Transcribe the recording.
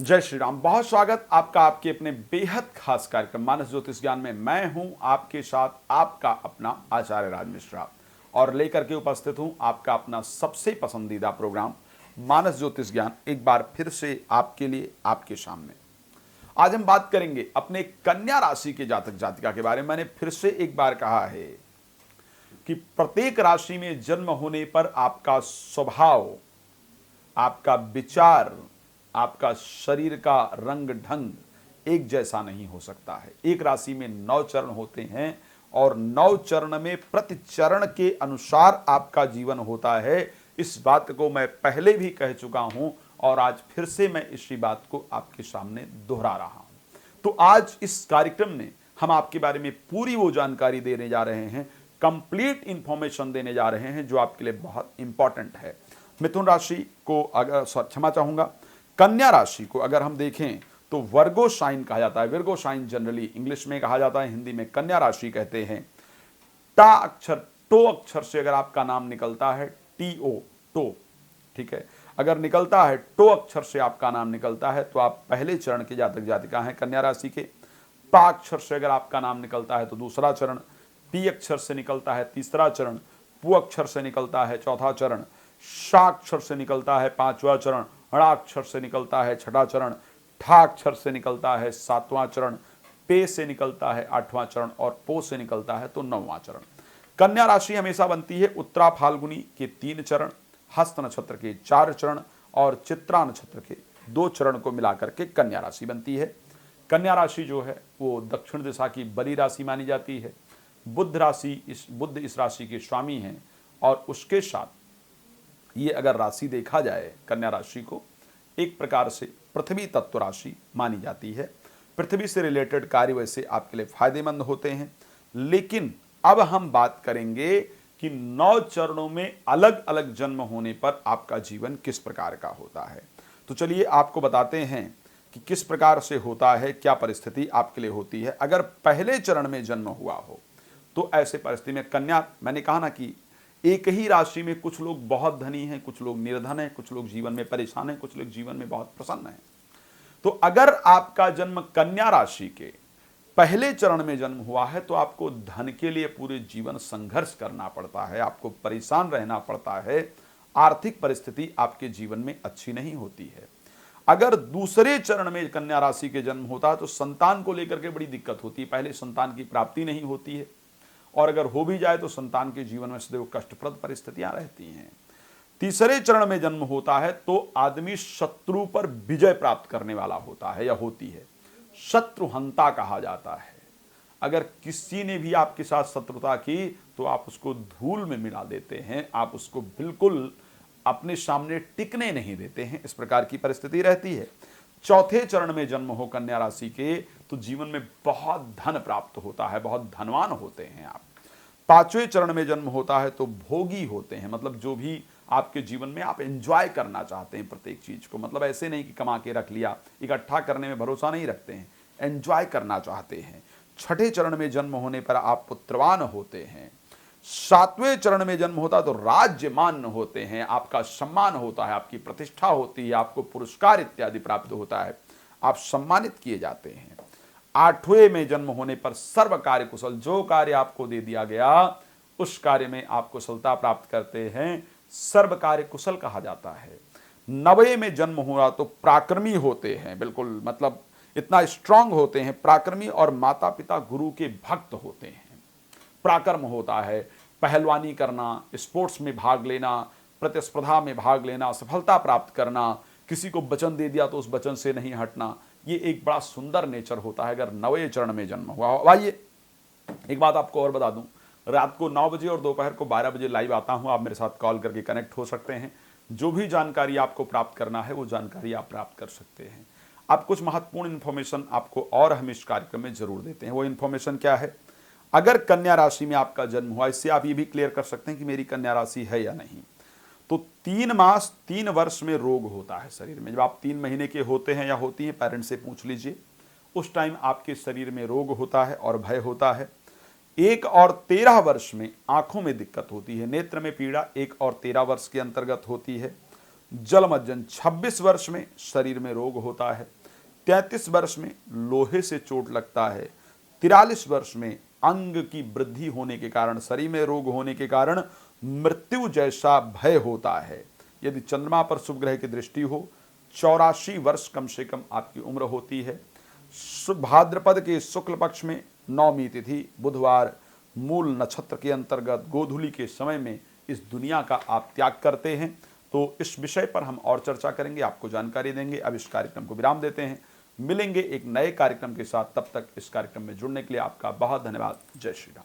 जय श्री राम। बहुत स्वागत आपका आपके अपने बेहद खास कार्यक्रम मानस ज्योतिष ज्ञान में। मैं हूं आपके साथ आपका अपना आचार्य राज मिश्रा और लेकर के उपस्थित हूं आपका अपना सबसे पसंदीदा प्रोग्राम मानस ज्योतिष ज्ञान एक बार फिर से आपके लिए आपके सामने। आज हम बात करेंगे अपने कन्या राशि के जातक जातिका के बारे में। मैंने फिर से एक बार कहा है कि प्रत्येक राशि में जन्म होने पर आपका स्वभाव, आपका विचार, आपका शरीर का रंग ढंग एक जैसा नहीं हो सकता है। एक राशि में 9 चरण होते हैं और 9 चरण में प्रति चरण के अनुसार आपका जीवन होता है। इस बात को मैं पहले भी कह चुका हूं और आज फिर से मैं इसी बात को आपके सामने दोहरा रहा हूं। तो आज इस कार्यक्रम में हम आपके बारे में पूरी वो जानकारी देने जा रहे हैं, कंप्लीट इंफॉर्मेशन देने जा रहे हैं जो आपके लिए बहुत इंपॉर्टेंट है। मिथुन राशि को अगर क्षमा चाहूंगा, कन्या राशि को अगर हम देखें तो वर्गो साइन कहा जाता है। वर्गो साइन जनरली इंग्लिश में कहा जाता है, हिंदी में कन्या राशि कहते हैं। टा अक्षर, टो अक्षर से अगर आपका नाम निकलता है, टी ओ, टो, ठीक है, अगर निकलता है टो अक्षर से आपका नाम निकलता है तो आप पहले चरण के जातक जातिका हैं कन्या राशि के। पा अक्षर से अगर आपका नाम निकलता है तो दूसरा चरण, पी अक्षर से निकलता है तीसरा चरण, पू अक्षर से निकलता है चौथा चरण, शा अक्षर से निकलता है पांचवा चरण, ड़ा अक्षर से निकलता है छठा चरण, ठा अक्षर से निकलता है सातवां चरण, पे से निकलता है आठवां चरण और पो से निकलता है तो 9वां चरण। कन्या राशि हमेशा बनती है उत्तरा फाल्गुनी के 3 चरण, हस्त नक्षत्र के 4 चरण और चित्रा नक्षत्र के 2 चरण को मिलाकर के कन्या राशि बनती है। कन्या राशि जो है वो दक्षिण दिशा की बली राशि मानी जाती है। बुध इस राशि के स्वामी हैं और उसके साथ ये अगर राशि देखा जाए कन्या राशि को एक प्रकार से पृथ्वी तत्व राशि मानी जाती है। पृथ्वी से रिलेटेड कार्य वैसे आपके लिए फायदेमंद होते हैं, लेकिन अब हम बात करेंगे कि 9 चरणों में अलग अलग जन्म होने पर आपका जीवन किस प्रकार का होता है। तो चलिए आपको बताते हैं कि किस प्रकार से होता है, क्या परिस्थिति आपके लिए होती है। अगर पहले चरण में जन्म हुआ हो तो ऐसे परिस्थिति में कन्या, मैंने कहा ना कि एक ही राशि में कुछ लोग बहुत धनी हैं, कुछ लोग निर्धन हैं, कुछ लोग जीवन में परेशान हैं, कुछ लोग जीवन में बहुत प्रसन्न हैं। तो अगर आपका जन्म कन्या राशि के पहले चरण में जन्म हुआ है तो आपको धन के लिए पूरे जीवन संघर्ष करना पड़ता है, आपको परेशान रहना पड़ता है। आर्थिक परिस्थिति आपके जीवन में अच्छी नहीं होती है। अगर दूसरे चरण में कन्या राशि के जन्म होता है तो संतान को लेकर के बड़ी दिक्कत होती है, पहले संतान की प्राप्ति नहीं होती है और अगर हो भी जाए तो संतान के जीवन में सदैव कष्टप्रद परिस्थितियां रहती हैं। तीसरे चरण में जन्म होता है तो आदमी शत्रु पर विजय प्राप्त करने वाला होता है या होती है, शत्रुहंता कहा जाता है। अगर किसी ने भी आपके साथ शत्रुता की तो आप उसको धूल में मिला देते हैं, आप उसको बिल्कुल अपने सामने टिकने नहीं देते हैं, इस प्रकार की परिस्थिति रहती है। चौथे चरण में जन्म हो कन्या राशि के तो जीवन में बहुत धन प्राप्त होता है, बहुत धनवान होते हैं आप। पांचवें चरण में जन्म होता है तो भोगी होते हैं, मतलब जो भी आपके जीवन में आप एंजॉय करना चाहते हैं प्रत्येक चीज को, मतलब ऐसे नहीं कि कमा के रख लिया, इकट्ठा करने में भरोसा नहीं रखते हैं, एंजॉय करना चाहते हैं। छठे चरण में जन्म होने पर आप पुत्रवान होते हैं। सातवें चरण में जन्म होता है तो राज्यमान होते हैं, आपका सम्मान होता है, आपकी प्रतिष्ठा होती है, आपको पुरस्कार इत्यादि प्राप्त होता है, आप सम्मानित किए जाते हैं। आठवें में जन्म होने पर सर्व कार्य कुशल, जो कार्य आपको दे दिया गया उस कार्य में आप कुशलता प्राप्त करते हैं, सर्व कार्य कुशल कहा जाता है। नवे में जन्म हुआ तो पराक्रमी होते हैं, बिल्कुल मतलब इतना स्ट्रांग होते हैं, पराक्रमी और माता पिता गुरु के भक्त होते हैं। पराक्रम होता है पहलवानी करना, स्पोर्ट्स में भाग लेना, प्रतिस्पर्धा में भाग लेना, सफलता प्राप्त करना, किसी को वचन दे दिया तो उस वचन से नहीं हटना, ये एक बड़ा सुंदर नेचर होता है अगर नवे चरण में जन्म हुआ हो। आइए एक बात आपको और बता दूं, रात को 9 बजे और दोपहर को 12 बजे लाइव आता हूं, आप मेरे साथ कॉल करके कनेक्ट हो सकते हैं। जो भी जानकारी आपको प्राप्त करना है वो जानकारी आप प्राप्त कर सकते हैं। आप कुछ महत्वपूर्ण इन्फॉर्मेशन आपको और हम इस कार्यक्रम में जरूर देते हैं। वो इन्फॉर्मेशन क्या है, अगर कन्या राशि में आपका जन्म हुआ, इससे आप ये भी क्लियर कर सकते हैं कि मेरी कन्या राशि है या नहीं। तो 3 मास 3 वर्ष में रोग होता है शरीर में। जब आप 3 महीने के होते हैं या होती हैं, पेरेंट्स से पूछ लीजिए, उस टाइम आपके शरीर में रोग होता है और भय होता है। 1 और 13 वर्ष में आंखों में दिक्कत होती है, नेत्र में पीड़ा 1 और 13 वर्ष के अंतर्गत होती है। जलमज्जन 26 वर्ष में शरीर में रोग होता है, 33 वर्ष में लोहे से चोट लगता है, 43 वर्ष में अंग की वृद्धि होने के कारण, शरीर में रोग होने के कारण मृत्यु जैसा भय होता है। यदि चंद्रमा पर शुभ ग्रह की दृष्टि हो, 84 वर्ष कम से कम आपकी उम्र होती है। भाद्रपद के शुक्ल पक्ष में नवमी तिथि बुधवार मूल नक्षत्र के अंतर्गत गोधूली के समय में इस दुनिया का आप त्याग करते हैं। तो इस विषय पर हम और चर्चा करेंगे, आपको जानकारी देंगे। अब इस कार्यक्रम को विराम देते हैं, मिलेंगे एक नए कार्यक्रम के साथ। तब तक इस कार्यक्रम में जुड़ने के लिए आपका बहुत धन्यवाद। जय श्री राम।